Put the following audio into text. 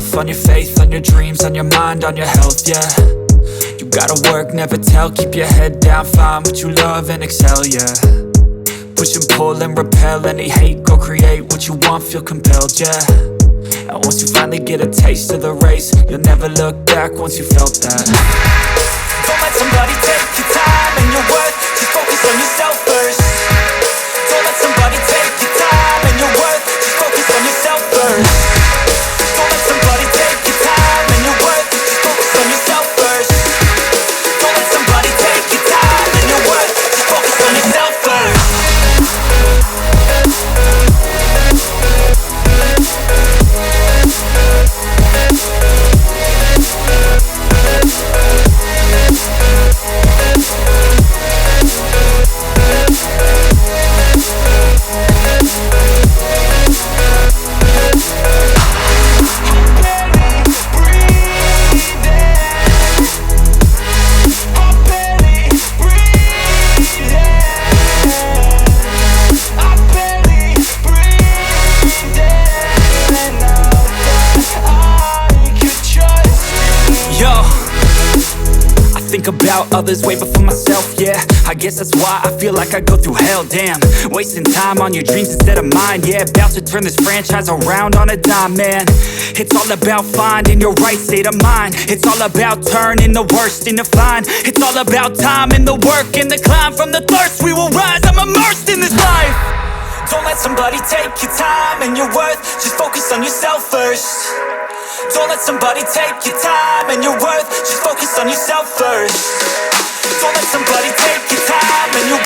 yourself, on your faith, on your dreams, on your mind, on your health, yeah. You gotta work, never tell, keep your head down, find what you love and excel, yeah. Push and pull and repel any hate, go create what you want, feel compelled, yeah. And once you finally get a taste of the race, you'll never look back once you felt that. Don't let somebody take your time and your worth, just focus on yourself first. Don't let somebody take your time and your worth, just focus on yourself first. Don't let somebody take your time and your worth, just focus on yourself first. Don't let somebody take your time and your worth, just focus on yourself first. Think about others way before myself, yeah. I guess that's why I feel like I go through hell, damn. Wasting time on your dreams instead of mine, yeah. About to turn this franchise around on a dime, man. It's all about finding your right state of mind. It's all about turning the worst into fine. It's all about time and the work and the climb. From the thirst we will rise, I'm immersed in this life. Don't let somebody take your time and your worth, just focus on yourself first. Don't let somebody take your time and your worth, just focus on yourself first. Don't let somebody take your time and your